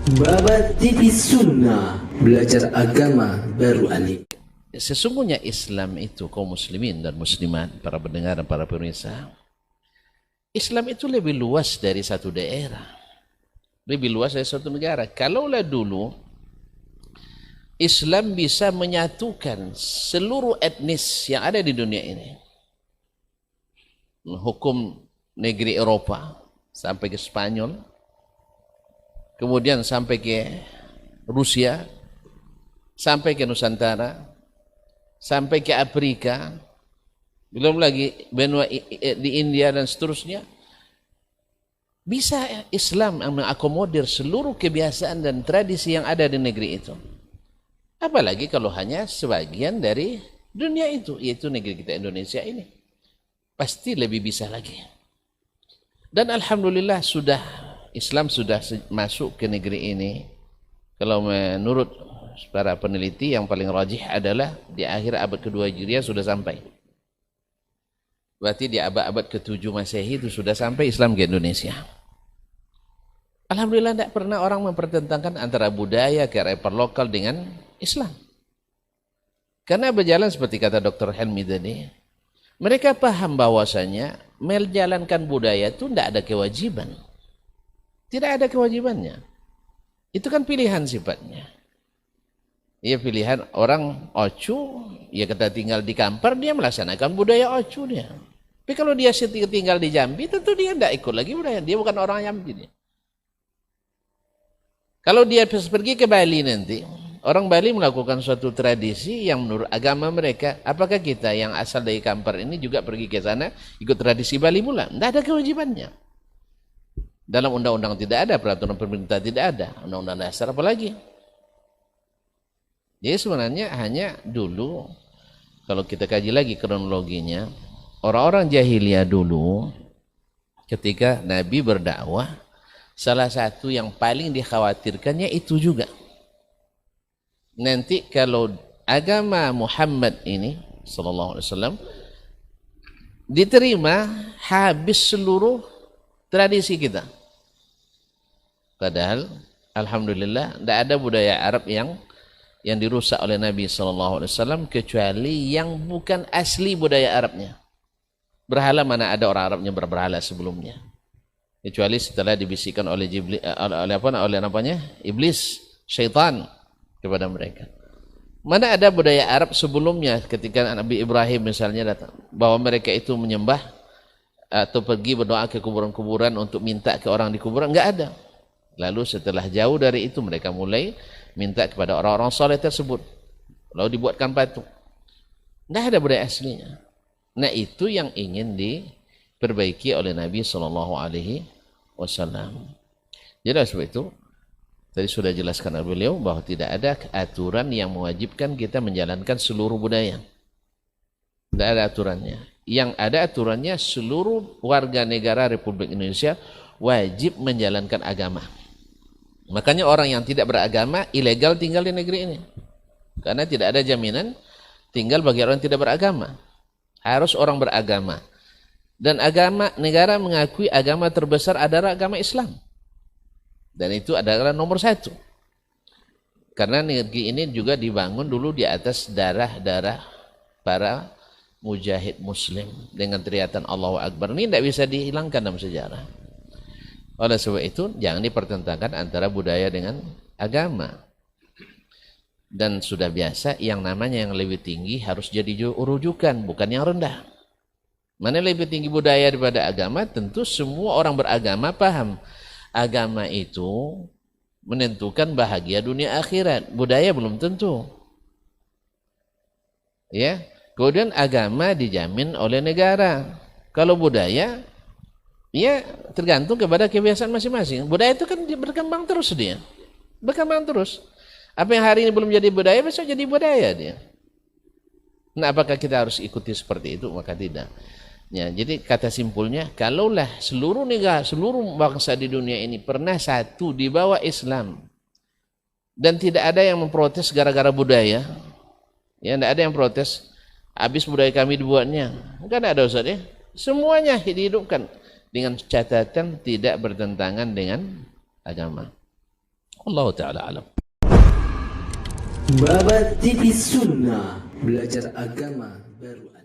Babat TV Sunnah, belajar agama baru alif. Sesungguhnya Islam itu, kaum muslimin dan muslimat, para pendengar dan para pemirsa, Islam itu lebih luas dari satu daerah, lebih luas dari satu negara. Kalaulah dulu Islam bisa menyatukan seluruh etnis yang ada di dunia ini, hukum negeri Eropa sampai ke Spanyol, kemudian sampai ke Rusia, sampai ke Nusantara, sampai ke Afrika, belum lagi benua di India dan seterusnya, bisa Islam yang mengakomodir seluruh kebiasaan dan tradisi yang ada di negeri itu. Apalagi kalau hanya sebagian dari dunia itu, yaitu negeri kita Indonesia ini. Pasti lebih bisa lagi. Dan alhamdulillah Islam sudah masuk ke negeri ini. Kalau menurut para peneliti yang paling rajih adalah di akhir abad kedua Hijriah sudah sampai. Berarti di abad-abad ke-7 Masehi itu sudah sampai Islam ke Indonesia. Alhamdulillah tidak pernah orang mempertentangkan antara budaya kearifan lokal dengan Islam. Karena berjalan seperti kata Dr. Helmi tadi, mereka paham bahwasanya menjalankan budaya itu tidak ada kewajiban. Tidak ada kewajibannya. Itu kan pilihan sifatnya. Ya pilihan orang Ocu, ya kita tinggal di Kampar, dia melaksanakan budaya Ocu dia. Tapi kalau dia tinggal di Jambi, tentu dia tidak ikut lagi budaya. Dia bukan orang Jambi dia. Kalau dia pergi ke Bali nanti, orang Bali melakukan suatu tradisi yang menurut agama mereka, apakah kita yang asal dari Kampar ini juga pergi ke sana ikut tradisi Bali pula? Tidak ada kewajibannya. Dalam undang-undang tidak ada, peraturan pemerintah tidak ada, undang-undang dasar apalagi. Jadi sebenarnya hanya dulu, kalau kita kaji lagi kronologinya, orang-orang jahiliyah dulu ketika Nabi berdakwah, salah satu yang paling dikhawatirkannya itu juga. Nanti kalau agama Muhammad ini sallallahu alaihi wasallam diterima, habis seluruh tradisi kita. Padahal alhamdulillah tidak ada budaya Arab yang dirusak oleh Nabi sallallahu alaihi wasallam kecuali yang bukan asli budaya Arabnya. Berhala mana ada orang Arabnya berberhala sebelumnya? Kecuali setelah dibisikkan oleh iblis, syaitan kepada mereka. Mana ada budaya Arab sebelumnya ketika Nabi Ibrahim misalnya datang, bahwa mereka itu menyembah atau pergi berdoa ke kuburan-kuburan untuk minta ke orang di kuburan, enggak ada. Lalu setelah jauh dari itu mereka mulai minta kepada orang-orang soleh tersebut, lalu dibuatkan patung. Enggak ada budaya aslinya. Nah itu yang ingin diperbaiki oleh Nabi Sallallahu Alaihi Wasallam. Jadi sebab itu tadi sudah jelaskan oleh beliau bahwa tidak ada aturan yang mewajibkan kita menjalankan seluruh budaya. Tidak ada aturannya. Yang ada aturannya seluruh warga negara Republik Indonesia wajib menjalankan agama. Makanya orang yang tidak beragama ilegal tinggal di negeri ini. Karena tidak ada jaminan tinggal bagi orang yang tidak beragama. Harus orang beragama. Dan agama negara mengakui agama terbesar adalah agama Islam. Dan itu adalah nomor satu. Karena negeri ini juga dibangun dulu di atas darah-darah para mujahid muslim dengan teriakan Allahu Akbar. Ini tidak bisa dihilangkan dalam sejarah. Oleh sebab itu jangan dipertentangkan antara budaya dengan agama. Dan sudah biasa yang namanya yang lebih tinggi harus jadi rujukan, bukan yang rendah. Mana lebih tinggi budaya daripada agama? Tentu semua orang beragama paham agama itu menentukan bahagia dunia akhirat. Budaya belum tentu. Ya, kemudian agama dijamin oleh negara. Kalau budaya, ya tergantung kepada kebiasaan masing-masing. Budaya itu kan berkembang terus dia, berkembang terus. Apa yang hari ini belum jadi budaya, besok jadi budaya dia. Nah, apakah kita harus ikuti seperti itu? Maka tidak. Ya, jadi kata simpulnya, kalaulah seluruh negara, seluruh bangsa di dunia ini pernah satu di bawah Islam dan tidak ada yang memprotes gara-gara budaya, ya tidak ada yang protes, habis budaya kami dibuatnya, kan ada Ustaz ya. Semuanya dihidupkan dengan catatan tidak bertentangan dengan agama. Allah taala alam. Babat TV Sunnah, belajar agama baru.